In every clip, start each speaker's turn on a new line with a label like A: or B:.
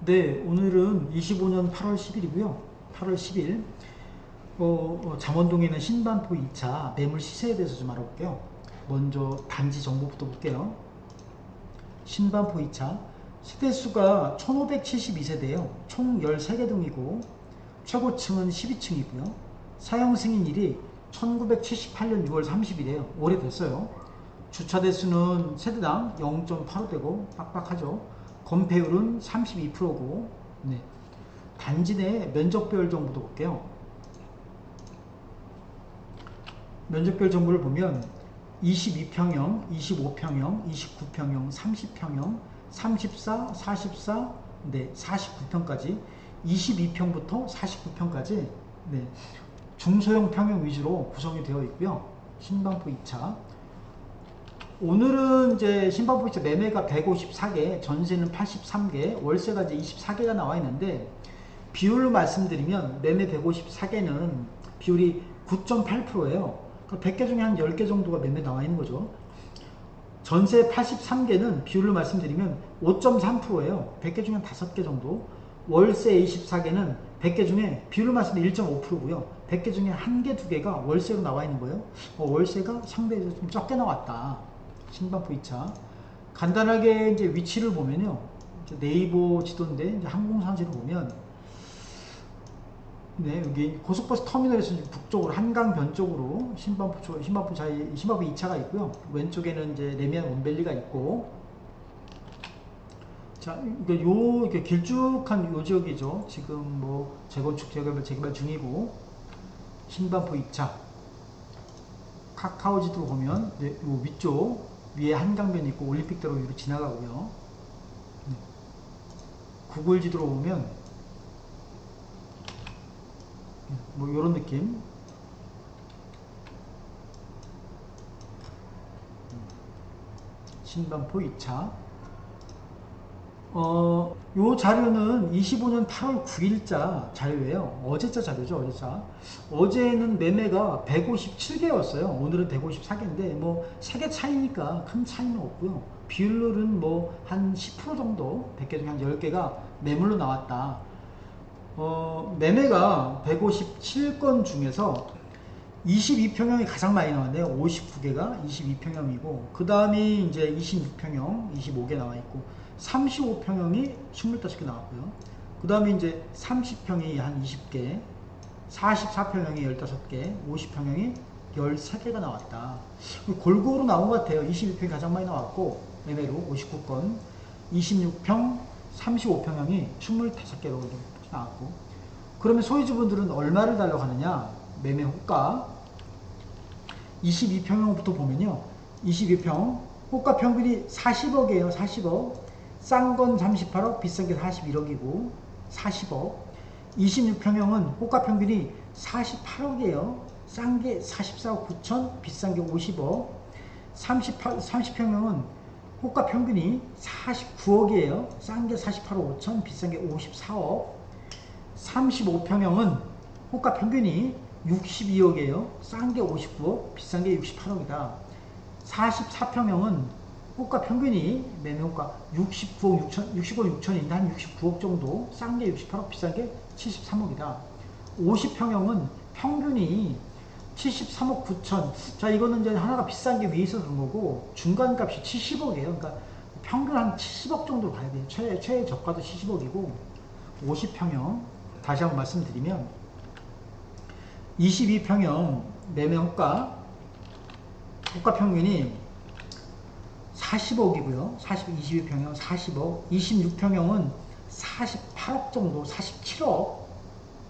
A: 네, 오늘은 25년 8월 10일이고요. 8월 10일 잠원동에 있는 신반포 2차 매물 시세에 대해서 좀 알아볼게요. 먼저 단지 정보부터 볼게요. 신반포 2차 세대수가 1572세대예요. 총 13개 동이고 최고층은 12층이고요. 사용 승인일이 1978년 6월 30일이에요. 오래됐어요. 주차 대수는 세대당 0.85대고 빡빡하죠. 건폐율은 32%고 네. 단지 내 면적별 정보도 볼게요. 면적별 정보를 보면 22평형, 25평형, 29평형, 30평형, 34, 44, 네, 49평까지 22평부터 49평까지 네, 중소형 평형 위주로 구성이 되어 있고요. 신반포 2차 오늘은 이제 신반포 2차 매매가 154개, 전세는 83개, 월세가 이제 24개가 나와 있는데 비율로 말씀드리면 매매 154개는 비율이 9.8%예요. 100개 중에 한 10개 정도가 매매 나와 있는 거죠. 전세 83개는 비율로 말씀드리면 5.3%예요. 100개 중에 한 5개 정도. 월세 24개는 100개 중에 비율로 말씀드리면 1.5%고요. 100개 중에 1개, 2개가 월세로 나와 있는 거예요. 월세가 상대적으로 좀 적게 나왔다. 신반포 2차. 간단하게 이제 위치를 보면요. 네이버 지도인데 이제 항공사지로 보면 네, 여기 고속버스 터미널에서 북쪽으로 한강변 쪽으로 신반포 2차가 있고요. 왼쪽에는 이제 레미안 원밸리가 있고, 자, 이렇게 길쭉한 요 지역이죠. 지금 뭐 재건축 재개발 중이고 신반포 2차 카카오지도 보면 네, 요 위쪽 위에 한강변이 있고 올림픽대로 위로 지나가고요. 네. 구글 지도로 보면 뭐 이런 느낌. 신반포 2차. 요 자료는 25년 8월 9일자 자료예요. 어제자 자료죠, 어제자. 어제는 매매가 157개였어요. 오늘은 154개인데, 뭐, 3개 차이니까 큰 차이는 없고요. 비율로는 뭐, 한 10% 정도, 100개 중에 한 10개가 매물로 나왔다. 매매가 157건 중에서 22평형이 가장 많이 나왔는데요. 59개가 22평형이고, 그 다음이 이제 26평형 25개 나와 있고, 35평형이 25개 나왔고요. 그 다음에 이제 30평이 한 20개, 44평형이 15개, 50평형이 13개가 나왔다. 골고루 나온 것 같아요. 22평이 가장 많이 나왔고, 매매로 59건, 26평, 35평형이 25개로 나왔고, 그러면 소유주분들은 얼마를 달라고 하느냐? 매매 호가 22평형부터 보면요. 22평 호가 평균이 40억이에요. 40억. 싼 건 38억, 비싼 게 41억이고 40억. 26평형은 호가 평균이 48억이에요. 싼 게 44억 9천, 비싼 게 50억. 30평형은 호가 평균이 49억이에요. 싼 게 48억 5천, 비싼 게 54억. 35평형은 호가 평균이 62억이에요. 싼 게 59억, 비싼 게 68억이다. 44평형은 호가 평균이 매매 호가 69억 6천인데 한 69억 정도, 싼 게 68억, 비싼 게 73억이다. 50평형은 평균이 73억 9천. 자, 이거는 이제 하나가 비싼 게 위에 있어서 그런 거고, 중간값이 70억이에요. 그러니까 평균 한 70억 정도 봐야 돼요. 최저가도 70억이고, 50평형. 다시 한번 말씀드리면, 22평형 매매 호가 평균이 40억이고요. 22평형 40억, 26평형은 48억 정도, 47억,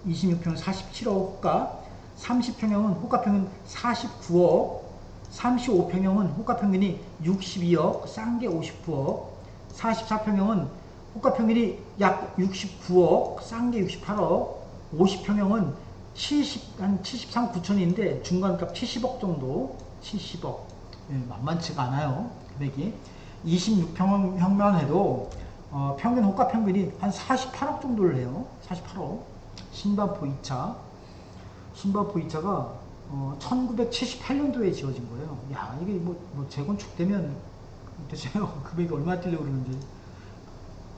A: 26평형 47억 호가, 30평형은 호가 평균 49억, 35평형은 호가 평균이 62억, 싼 게 59억, 44평형은 호가 평균이 약 69억, 싼 게 68억, 50평형은 한 73, 9천인데 중간값 70억 정도, 70억. 예, 만만치가 않아요. 금액이. 26평형만 해도 평균 호가 평균이 한 48억 정도를 해요. 48억. 신반포 2차. 신반포 2차가 1978년도에 지어진 거예요. 야, 이게 뭐 재건축되면 대체 금액이 얼마 뛰려고 그러는지.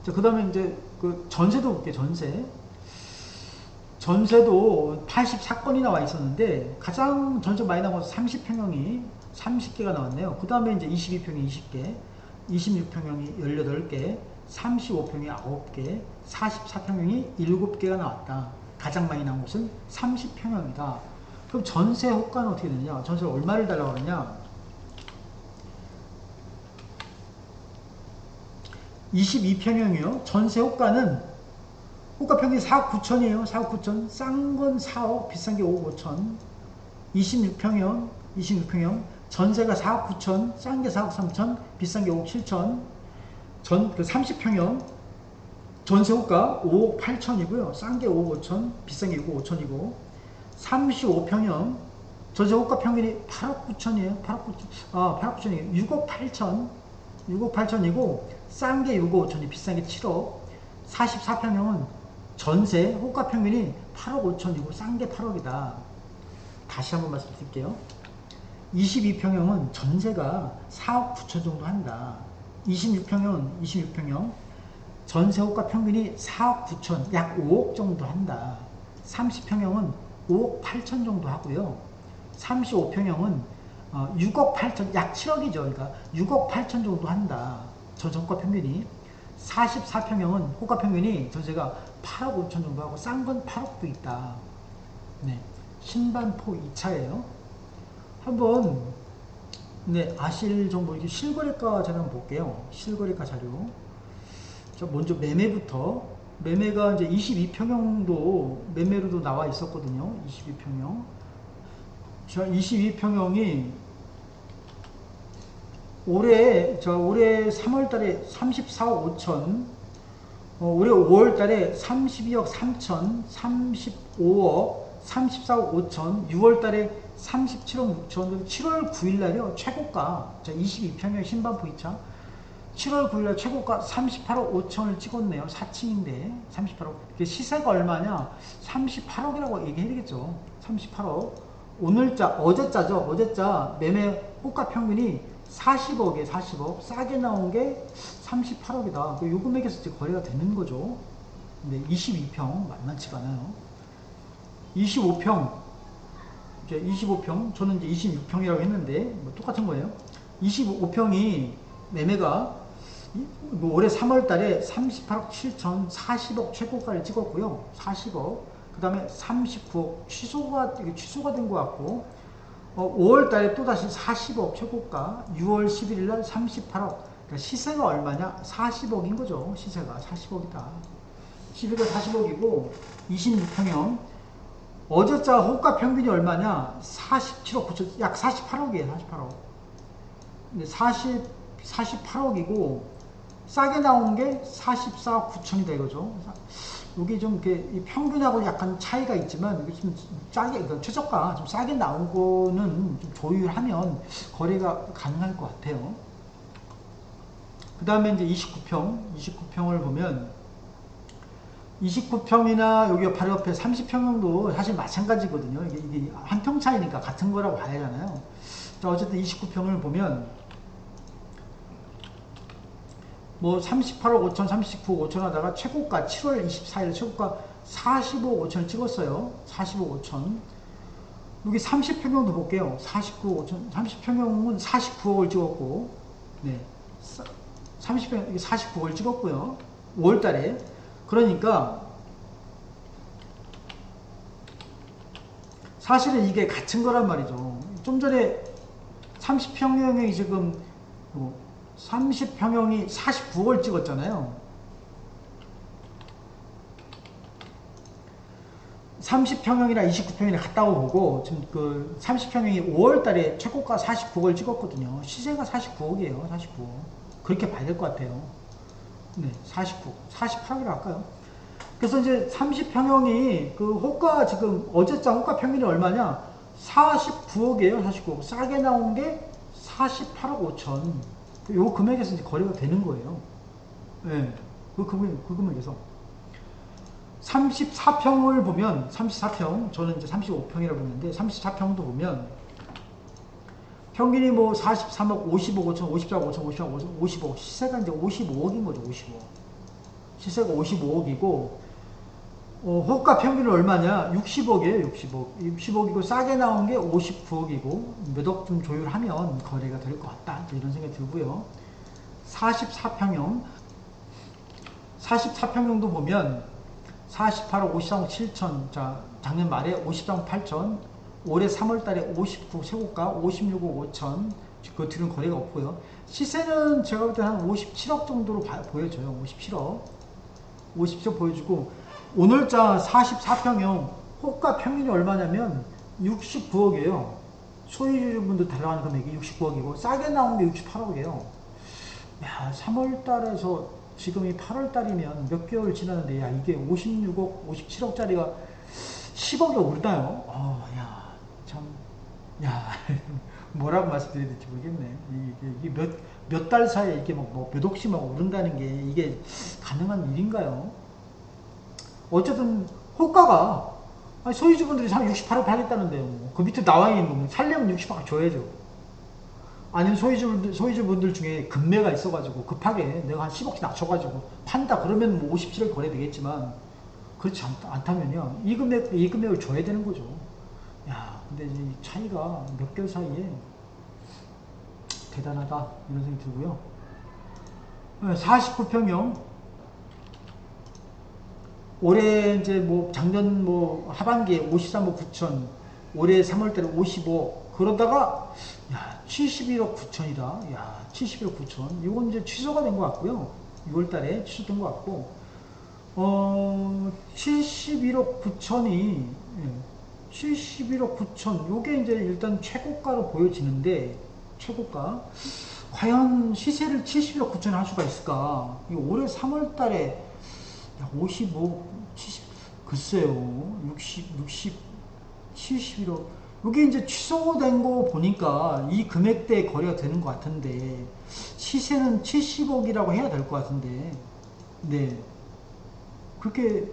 A: 자, 그 다음에 이제 그 전세도 볼게요. 전세도 84건이 나와 있었는데 가장 전세 많이 나와서 30평형이 30개가 나왔네요. 그 다음에 이제 22평이 20개, 26평형이 18개, 35평이 9개, 44평형이 7개가 나왔다. 가장 많이 나온 곳은 30평형이다. 그럼 전세 호가는 어떻게 되느냐? 전세를 얼마를 달라고 하느냐? 22평형이요. 전세 호가는 호가 평균이 4억 9천이에요. 4억 9천. 싼 건 4억, 비싼 게 5억 5천. 26평형. 전세가 4억 9천, 싼 게 4억 3천, 비싼 게 5억 7천. 그 30평형. 전세 호가 5억 8천이고요. 싼 게 5억 5천, 비싼 게 6억 5천이고. 35평형. 전세 호가 평균이 8억 9천이에요. 8억 9천이에요. 6억 8천. 6억 8천이고, 싼 게 6억 5천이, 비싼 게 7억. 44평형은 전세 호가 평균이 8억 5천이고 싼 게 8억이다. 다시 한번 말씀드릴게요. 22평형은 전세가 4억 9천 정도 한다. 26평형 전세 호가 평균이 4억 9천, 약 5억 정도 한다. 30평형은 5억 8천 정도 하고요. 35평형은 6억 8천, 약 7억이죠. 그러니까 6억 8천 정도 한다. 전세호가 평균이. 44평형은 호가 평균이 전세가 8억 5천 정도 하고 싼 건 8억도 있다. 네, 신반포 2차예요. 한번 아실 정도 이게 실거래가 자료 한번 볼게요. 실거래가 자료. 자, 먼저 매매부터. 매매가 이제 22평형도 매매로도 나와 있었거든요. 22평형. 자, 22평형이 올해 3월 달에 34억 5천, 올해 5월 달에 32억 3천, 35억, 34억 5천, 6월 달에 37억 6천, 7월 9일 날이요. 최고가. 자, 22평형 신반포 2차. 7월 9일 날 최고가 38억 5천을 찍었네요. 4층인데 38억. 시세가 얼마냐? 38억이라고 얘기해야 되겠죠. 38억. 어제자 매매 호가 평균이 40억에 40억, 싸게 나온 게 38억이다. 요 금액에서 이제 거래가 되는 거죠. 근데 22평 만만치가 않아요. 25평, 저는 이제 26평이라고 했는데 뭐 똑같은 거예요. 25평이 매매가 올해 3월 달에 38억 7천, 40억 최고가를 찍었고요. 40억. 그 다음에 39억 취소가 된 것 같고, 5월 달에 또다시 40억 최고가, 6월 11일 날 38억. 그러니까 시세가 얼마냐? 40억인 거죠. 시세가 40억이다. 시세가 40억이고, 26평형. 어제자 호가 평균이 얼마냐? 47억 9천, 약 48억이에요. 48억. 근데 48억이고, 싸게 나온 게 44억 9천이다 이거죠. 여기 좀 이렇게 평균하고 약간 차이가 있지만 이게 좀 싸게, 그러니까 최저가 좀 싸게 나온 거는 좀 조율하면 거래가 가능할 것 같아요. 그 다음에 이제 29평을 보면 29평이나 여기 바로 옆에 30평형도 사실 마찬가지거든요. 이게 한 평 차이니까 같은 거라고 봐야 하잖아요. 자, 어쨌든 29평을 보면 뭐 38억 5천, 39억 5천 하다가 최고가 7월 24일 최고가 45억 5천을 찍었어요. 45억 5천. 여기 30평형도 볼게요. 49억 5천. 30평형은 49억을 찍었고, 네. 30평형, 이게 49억을 찍었고요. 5월 달에. 그러니까, 사실은 이게 같은 거란 말이죠. 좀 전에 30평형이 지금, 30평형이 49억을 찍었잖아요. 30평형이나 29평이나 같다고 보고, 지금 그 30평형이 5월 달에 최고가 49억을 찍었거든요. 시세가 49억이에요. 49억. 그렇게 봐야 될 것 같아요. 네, 48억이라 할까요? 그래서 이제 30평형이 그 호가 지금 어제자 호가 평균이 얼마냐? 49억이에요. 49억. 싸게 나온 게 48억 5천. 요 금액에서 이제 거래가 되는 거예요. 네, 그 금액에서. 34평을 보면, 34평, 저는 이제 35평이라고 했는데, 34평도 보면, 평균이 뭐 43억, 50억 5천, 54억 5천, 50억 5천, 55억, 시세가 이제 55억인 거죠, 55억. 시세가 55억이고, 호가 평균은 얼마냐? 60억이에요, 60억. 60억이고, 싸게 나온 게 59억이고, 몇 억 좀 조율하면 거래가 될 것 같다. 이런 생각이 들고요. 44평형. 44평형도 보면, 48억 53억 7천. 자, 작년 말에 54억 8천. 올해 3월 달에 59, 최고가 56억 5천. 그 뒤는 거래가 없고요. 시세는 제가 볼 때 한 57억 정도로 보여져요. 57억. 57억 보여주고, 오늘자 44평형 호가 평균이 얼마냐면 69억이에요. 소유주분들 달라가는 금액이 69억이고, 싸게 나온 게 68억이에요. 야, 3월 달에서 지금이 8월 달이면 몇 개월 지났는데, 야, 이게 56억, 57억짜리가 10억이 오르나요? 야, 참, 야, 뭐라고 말씀드려야 될지 모르겠네. 이게 몇 달 사이에 이게 몇 억씩 막 오른다는 게 이게 가능한 일인가요? 어쨌든, 호가가, 소유주분들이 사면 68억 팔겠다는데요. 그 밑에 나와 있는 거, 살려면 60억 줘야죠. 아니면 소유주분들 중에 급매가 있어가지고, 급하게 내가 한 10억씩 낮춰가지고 판다. 그러면 뭐 57억 거래되겠지만, 그렇지 않다면요. 이 금액을 줘야 되는 거죠. 야, 근데 이 차이가 몇 개월 사이에 대단하다. 이런 생각이 들고요. 49평형. 올해 이제 뭐 작년 뭐 하반기에 53억 9천, 올해 3월 달에 55억, 그러다가 야 71억 9천이다. 야 71억 9천. 이건 이제 취소가 된 것 같고요. 6월 달에 취소된 것 같고, 71억 9천이 71억 9천. 요게 이제 일단 최고가로 보여지는데, 최고가 과연 시세를 71억 9천에 할 수가 있을까? 이 올해 3월 달에 55, 70, 글쎄요, 60, 71억. 이게 이제 취소된 거 보니까 이 금액대에 거래가 되는 것 같은데, 시세는 70억이라고 해야 될 것 같은데, 네. 그렇게,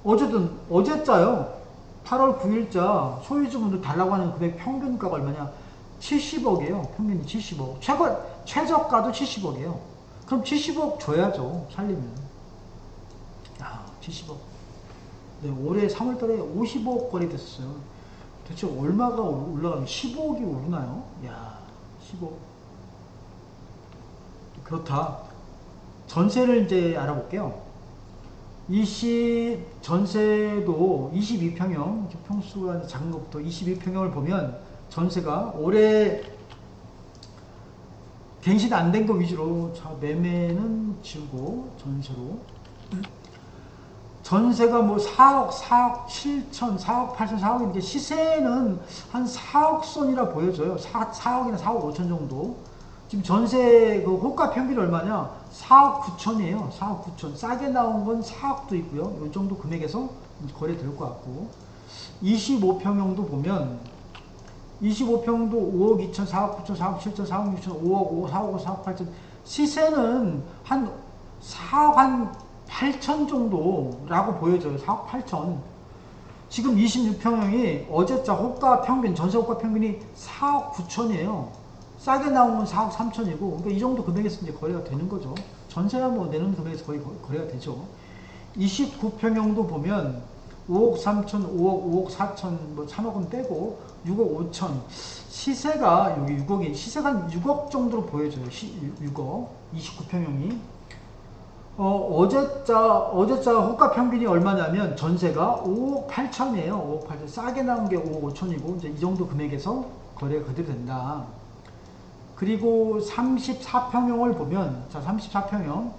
A: 어쨌든, 어제자요. 8월 9일자 소유주분들 달라고 하는 금액 평균가가 얼마냐? 70억이에요. 평균이 70억. 최저가도 70억이에요. 그럼 70억 줘야죠. 살리면. 70억. 네, 올해 3월달에 50억 거래됐어요. 대체 얼마가 올라가면 15억이 오르나요? 야, 15억. 그렇다. 전세를 이제 알아볼게요. 전세도 22평형, 평수가 작은 것부터 22평형을 보면 전세가 올해 갱신 안 된 거 위주로, 자, 매매는 지우고 전세로. 전세가 뭐 4억, 4억 7천, 4억 8천, 4억인데 시세는 한 4억 선이라 보여져요. 4억이나 4억 5천 정도. 지금 전세 그 호가 평균이 얼마냐? 4억 9천이에요. 4억 9천. 싸게 나온 건 4억도 있고요. 이 정도 금액에서 거래될 것 같고. 25평형도 보면 25평도 5억 2천, 4억 9천, 4억 7천, 4억 6천, 5억 5, 4억 5, 4억 8천. 시세는 한 4억 한 8천 정도라고 보여져요. 4억 8천. 지금 26평형이 어제자 호가 평균, 전세 호가 평균이 4억 9천이에요. 싸게 나온 건 4억 3천이고, 그러니까 이 정도 금액에서 이제 거래가 되는 거죠. 전세야 뭐 내는 금액에서 거의 거래가 되죠. 29평형도 보면 5억 3천, 5억 4천, 뭐 3억은 빼고 6억 5천. 시세가 여기 6억이, 시세가 한 6억 정도로 보여져요. 6억. 29평형이. 어제자 호가 평균이 얼마냐면 전세가 5억 8천이에요. 5억 8천. 싸게 나온 게 5억 5천이고, 이제 이 정도 금액에서 거래가 그대로 된다. 그리고 34평형을 보면, 자, 34평형.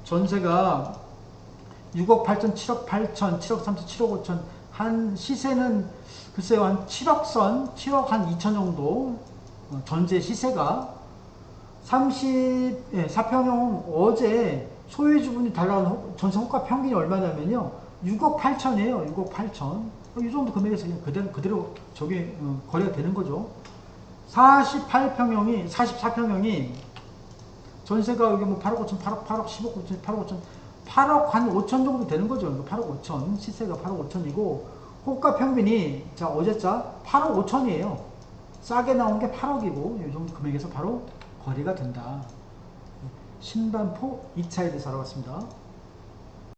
A: 전세가 6억 8천, 7억 8천, 7억 3천, 7억 5천. 한 시세는 글쎄요, 한 7억 선, 7억 한 2천 정도. 전세 시세가 34평형 어제 소유주분이 달라는 전세 호가 평균이 얼마냐면요, 6억 8천이에요. 6억 8천. 이 정도 금액에서 그냥 그대로 저게 거래가 되는 거죠. 44평형이 전세가 여기 뭐 8억 5천, 8억 10억 5천, 8억 5천, 8억 한 5천 정도 되는 거죠. 8억 5천, 시세가 8억 5천이고, 호가 평균이, 자, 어제자 8억 5천이에요. 싸게 나온 게 8억이고, 이 정도 금액에서 바로 거래가 된다. 신반포 2차에 대해서 알아봤습니다.